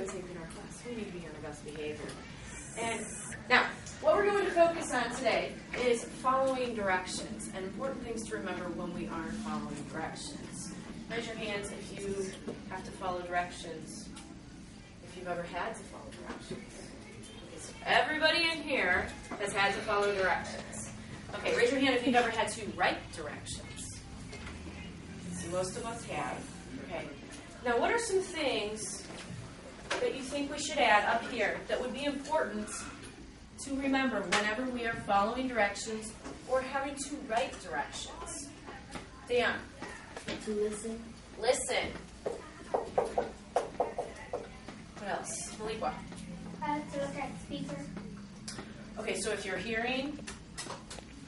videotaping our class. We need to be on our best behavior. And now, what we're going to focus on today is following directions and important things to remember when we aren't following directions. Raise your hands if you have to follow directions, if you've ever had to follow directions. Okay, so everybody in here has had to follow directions. Okay, raise your hand if you've ever had to write directions. So most of us have. Okay. Now, what are some things that you think we should add up here that would be important to remember whenever we are following directions or having to write directions? Dan? To listen. Listen. What else? Maliqua? To look at the speaker. Okay, so if you're hearing,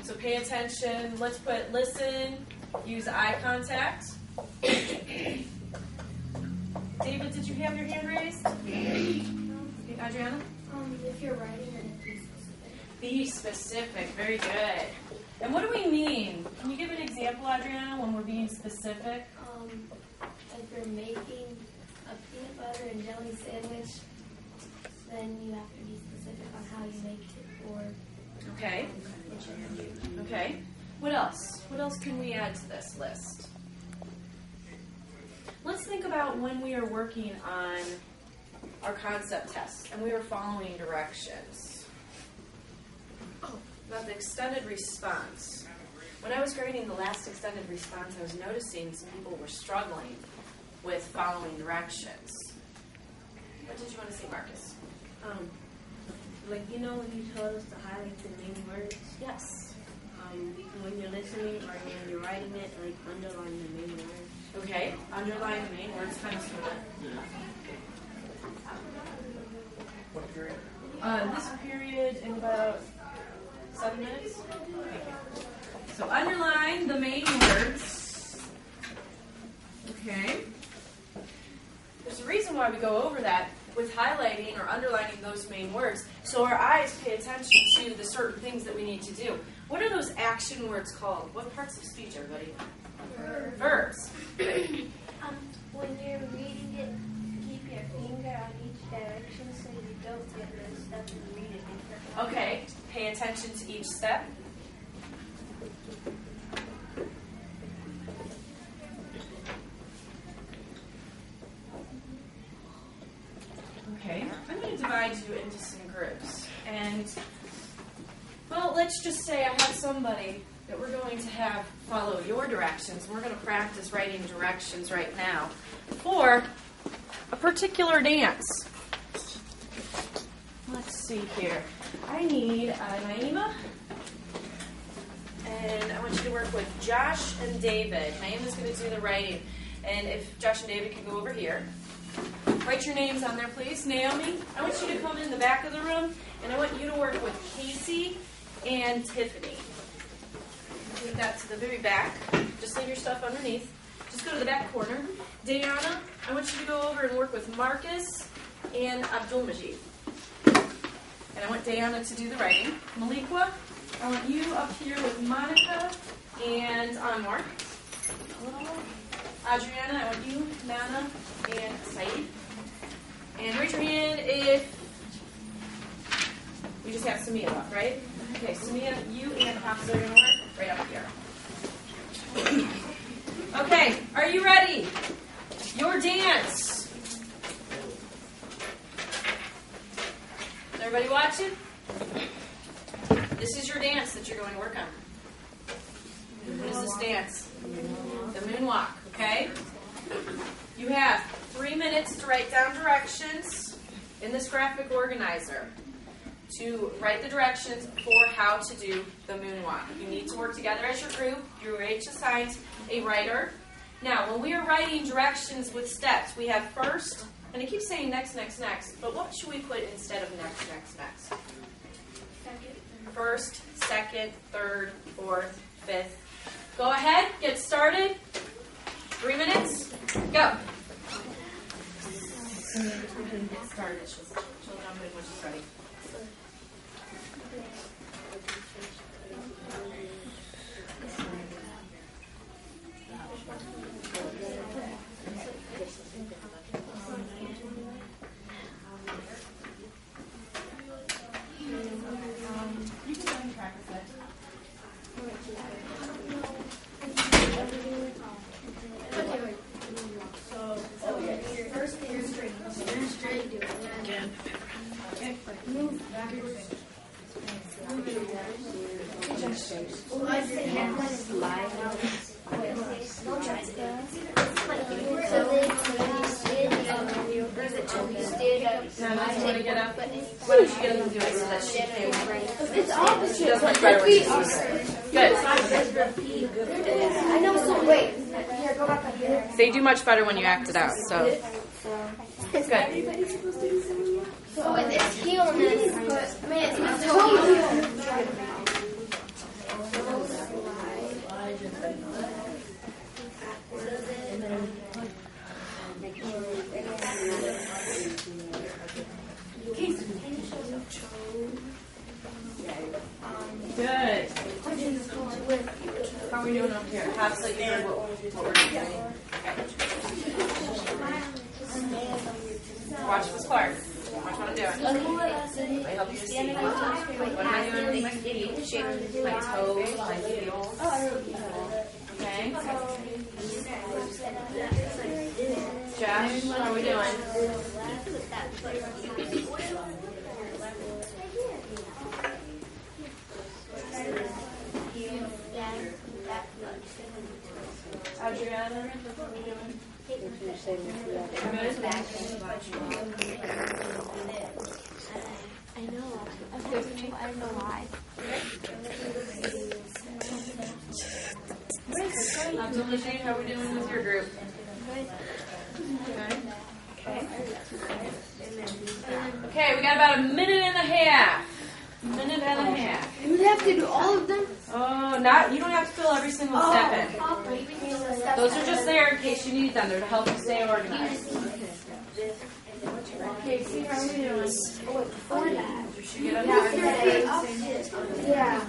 so pay attention. Let's put listen, use eye contact. David, did you have your hand raised? Okay, Adriana? If you're writing, then be specific. Be specific. Very good. And what do we mean? Can you give an example, Adriana, when we're being specific? If you're making a peanut butter and jelly sandwich, then you have to be specific on how you make it or Okay. what you're going to do. Okay. What else? What else can we add to this list? Let's think about when we are working on our concept tests and we are following directions. About the extended response. When I was grading the last extended response, I was noticing some people were struggling with following directions. What did you want to say, Marcus? Like, you know when you told us to highlight the main words? Yes. When you're listening or when you're writing it, like, underline the main words. Okay. Underline the main words. Kind of sort of. What period? This period in about 7 minutes. Thank you. So underline the main words. Okay. There's a reason why we go over that with highlighting or underlining those main words, so our eyes pay attention to the certain things that we need to do. What are those action words called? What parts of speech, everybody? Verbs. When you're reading it, keep your finger on each direction so you don't get messed up and read it incorrectly. Okay. Pay attention to each step. Okay, I'm going to divide you into some groups. And, well, let's just say I have somebody that we're going to have follow your directions. We're going to practice writing directions right now for a particular dance. Let's see here. I need Naima, and I want you to work with Josh and David. Naima's going to do the writing. And if Josh and David can go over here. Write your names on there, please. Naomi, I want you to come in the back of the room, and I want you to work with Casey and Tiffany. Move that to the very back. Just leave your stuff underneath. Just go to the back corner. Diana, I want you to go over and work with Marcus and Abdulmajid. And I want Diana to do the writing. Maliqua, I want you up here with Monica and Anwar. Adriana, I want you, Nana, and Saeed. And raise your hand if we just have Samia left, right? Okay, Samia, you and Hafsa are going to work right up here. Okay, are you ready? Your dance. Is everybody watching? This is your dance that you're going to work on. What is this dance? The moonwalk, okay? You have 3 minutes to write down directions in this graphic organizer to write the directions for how to do the moonwalk. You need to work together as your group. You're each assigned a writer. Now, when we are writing directions with steps, we have first, and I keep saying next, next, next, but what should we put instead of next, next, next? Second. First, second, third, fourth, fifth. Go ahead, get started. 3 minutes, go. Get started. She'll jump in when she's ready. Now, does you want to get up? Why don't you get up and do it so that she can? It's opposite. She does much better when she's good. I know, so wait. Here, go back up here. They do much better when you act it out, so. It's good. So it's healness, but man, it's totally. Good. How are we doing up here? Half so you heard what we're doing. Okay. Watch Ms.Clarke. Watch what I'm doing. I help you to see. What am I doing? My feet, shaking my toes, my heels. Okay. Josh, how are we doing? Adriana, how are we doing? I know. I don't know why. Abdul-Majid, how are we doing with your group? Okay, we got about a minute and a half. You have to do all of them? Oh, you don't have to fill every single step in. Those are just there in case you need them. They're to help you stay organized. Okay, see how we doing? Before that. You should get up there. Yeah.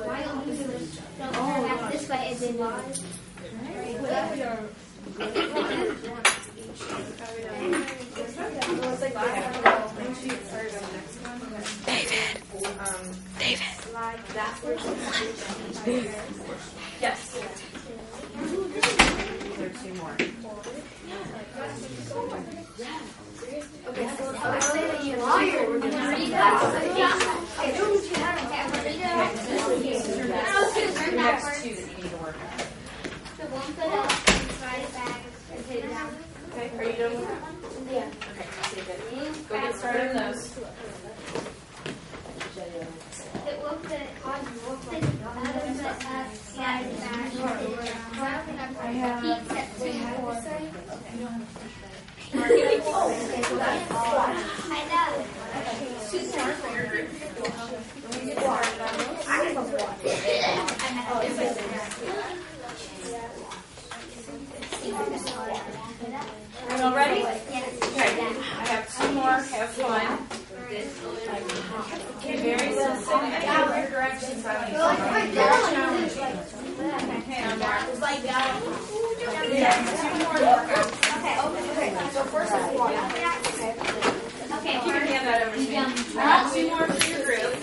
Why don't you do this way and then David. Yes. There are two more. The next two that you need to work on. Okay, are you done with that? Yeah. Okay, save it. Go get started on those. Are you all ready? Okay, I have two more. Have fun. Okay, very simple. Your directions. Very challenging. Okay, I'm Mark. Yeah, two more to work on. Okay. So first is one. Okay, you can hand that over to me. Two more for your group.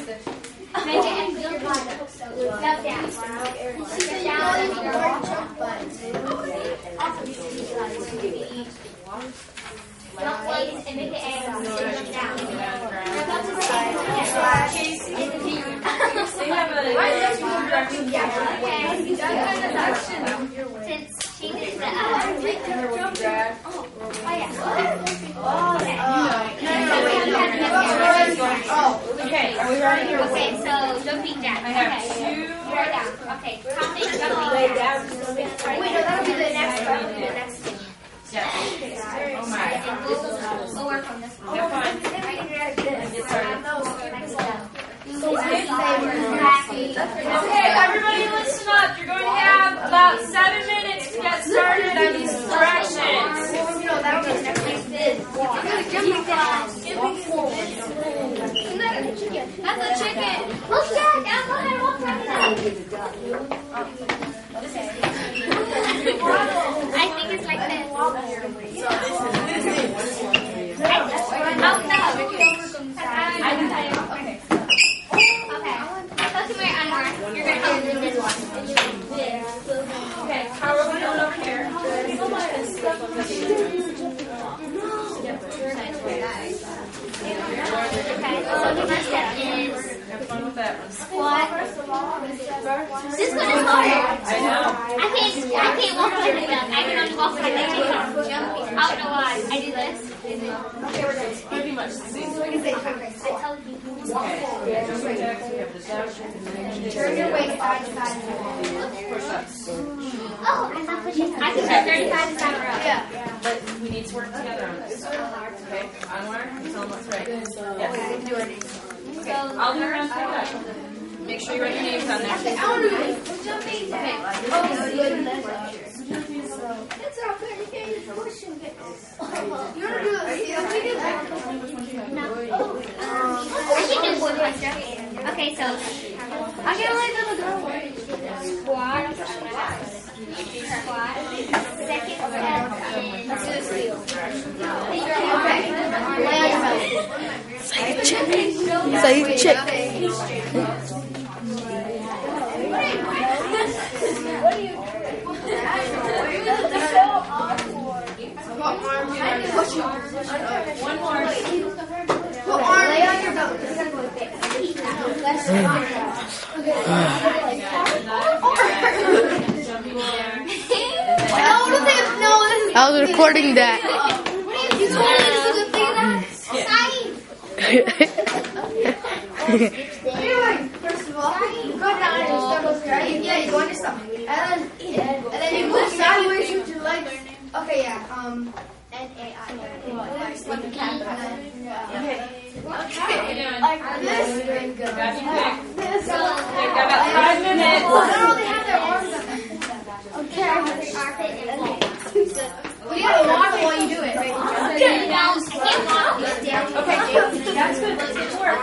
Don't wait and make the egg and sit down. They have a direction. Since she did the Okay, are we ready? okay, so jumping jack. I have Okay. two. You're down. Okay, how many jumping jacks? Wait, no, that'll be the next thing. Yes. Oh my. We'll work on this one. Have fun. Get started. Okay, everybody listen up. You're going to have about 7 minutes to get started on these directions. That's a chicken. Look, Dad, Dad, go ahead, walk right now. I think it's like this. Okay. Go to my armor. You're going to help me with this one. Squat. This one is hard. I know. I can't walk like that. I can only walk like that. I don't know why. I do this. Pretty much the same. Turn your weight side to side. Push-ups. Oh, I'm not pushing. I can turn 35 to stand up. Yeah. But we need to work together on this. Okay, Anwar, tell them what's right. Yes. I'll do around for that. Make sure you write your names on there. I want to do it. Jumping jack. Oh, good. It's all good. You can't use pushing. You want to do it? No. I can do one push-up. Okay, so I can only do the girl one. squat. Squat. Second step Side check. One more. Lay on your belly. I was recording that. First of all, you go down and your stomach, right? Yeah, you go on your stomach. And then you move sideways with your legs. Okay, yeah. Like the cat. Okay. Like this. Got you quick. This. Got about 5 minutes. No, they have their arms on them. Okay. Well, you gotta walk it while you do it, right? Okay, that's good. Let's get to work.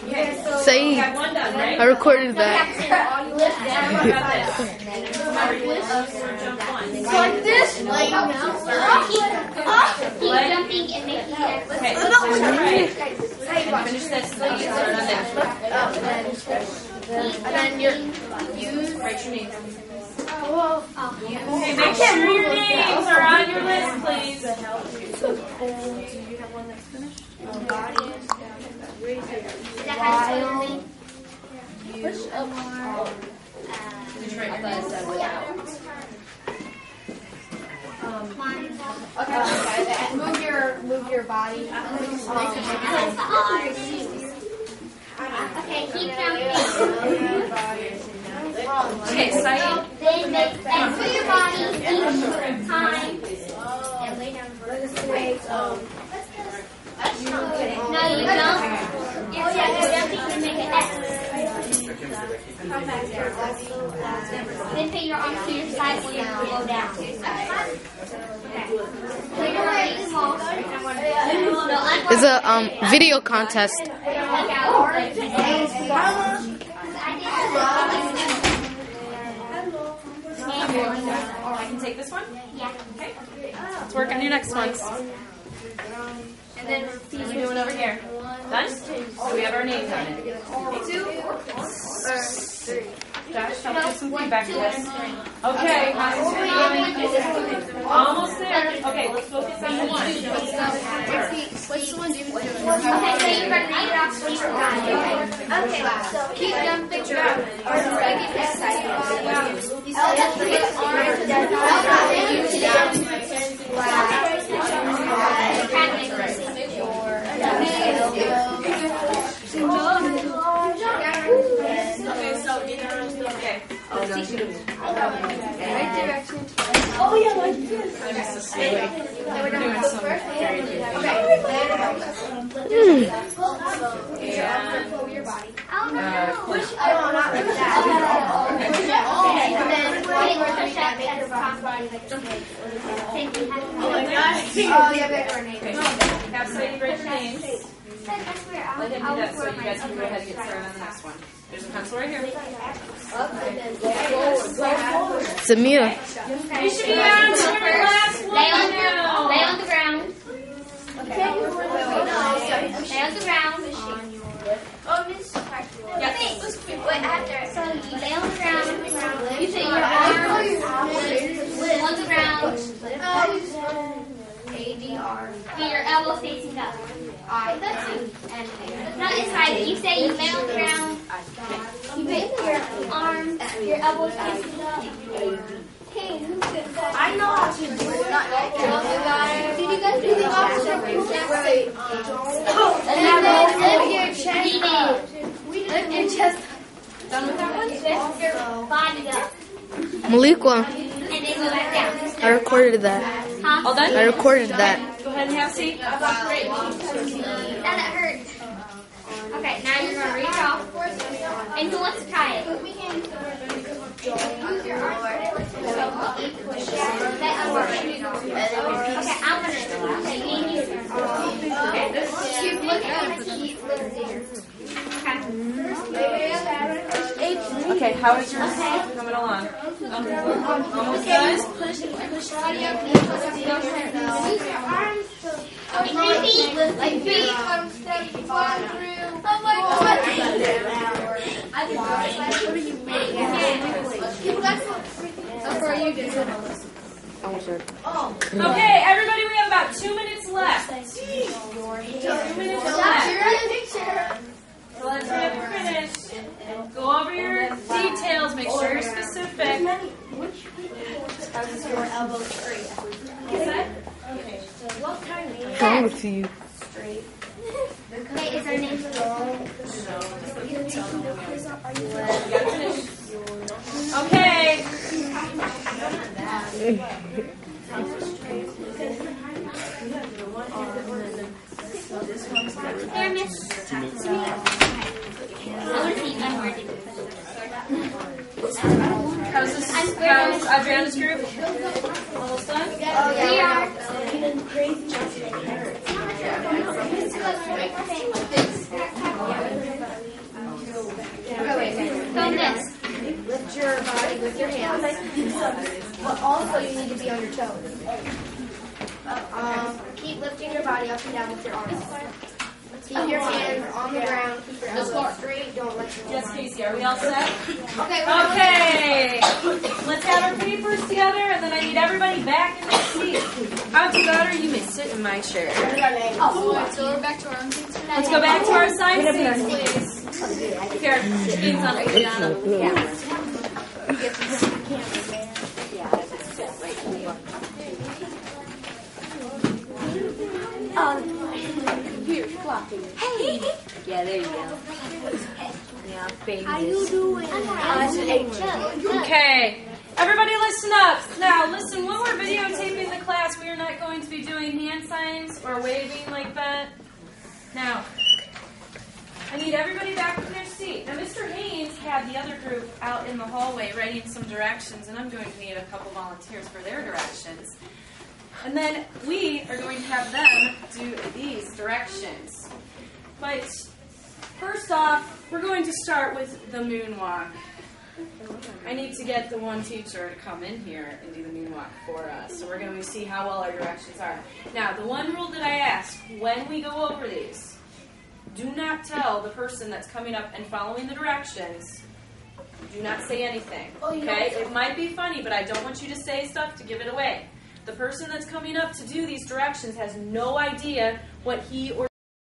Okay, so Say, we got one done, right? I recorded that. How about this? Jump one. Like this. Like Keep jumping and making it. Okay, let's do it right. Finish this. Start on that. and then you Write your name. Okay, Make sure your names are on your list, please. Move your body. Okay, keep jumping. Okay, Saeed. Then make that to your body each time. And lay down. No, you don't. You're jumping to make it X. Then put your arms to your side when you go down. Put your legs small. It's a video contest. I can take this one? Yeah. Okay. Let's work on your next ones. And then we're doing over here. Done? So we have our names on it. 2 or 3. Josh, help give some feedback to this. Okay. Almost there. Okay, let's focus on the one. What's the one doing? Okay, so you're going to read it off so you forgot. Okay, so keep jumping. Right direction. Oh yeah, like this. I missed the sleigh. We're doing some very good. Pull your body. Push I will not do that. And then push up as possible. oh yeah, that's our name. Have Saeed write your names. That's where Let him do that so you guys can go ahead and get started on the next one. There's a pencil right here. Samira. You should be on to your last one Lay on now. the ground. Lay on the ground. Oh, Ms.Clarke3. Yes. Wait, after. So you lay on the ground. You put your arms on the ground. ADR. Get your elbows facing up. Not inside. You say you lay on the ground. You put your arms, your elbows facing up. I know how to do it. Did you guys do the opposite? And then lift your chest up. Lift your chest up. Done with that one? Lift your body up. Malikwa, And then go back down. I recorded that. Huh? All done? I recorded that. Go ahead and have a seat. That hurts. Okay, now you're going to reach off. And who wants to try it? Use your arms. Okay, I'm going to. Okay, you use your arms. Okay. Keep lifting. Okay, how is yours coming along? Almost done? Push body up. Use your arms. Like feet. Step 1 through. Oh my God. What are you making? That's where you did it. Okay, everybody, we have about 2 minutes left. 2 minutes left. So let's get finished. Go over your details. Make sure you're specific. How's your elbow straight? Okay. What kind of What's wrong with you? straight? Okay, is her name long? Okay. Here, miss. I want to see one more. How's Adriana's group? Almost done? We are. Go this. Lift your body with your hands. But also you need to be on your toes. Keep lifting your body up and down with your arms. Keep your hands on the ground. Keep your elbows straight. Don't let your Yes, Casey, are we all set? Okay. Okay. Let's have our papers together, and then I need everybody back in their seat. Outsy daughter, you may sit in my chair. So we're back to our own seats. Let's go back to our assigned seats, please. Here, beans on Adriana. Hey! Yeah, there you go. Yeah, baby. How you doing? Okay. Everybody listen up. Now, listen, when we're videotaping the class, we are not going to be doing hand signs or waving like that. Now, I need everybody back in their seat. Now, Mr. Haynes had the other group out in the hallway writing some directions, and I'm going to need a couple volunteers for their directions. And then we are going to have them do these directions. But first off, we're going to start with the moonwalk. I need to get the one teacher to come in here and do the moonwalk for us. So we're going to see how well our directions are. Now, the one rule that I ask when we go over these, do not tell the person that's coming up and following the directions, do not say anything. Okay? It might be funny, but I don't want you to say stuff to give it away. The person that's coming up to do these directions has no idea what he or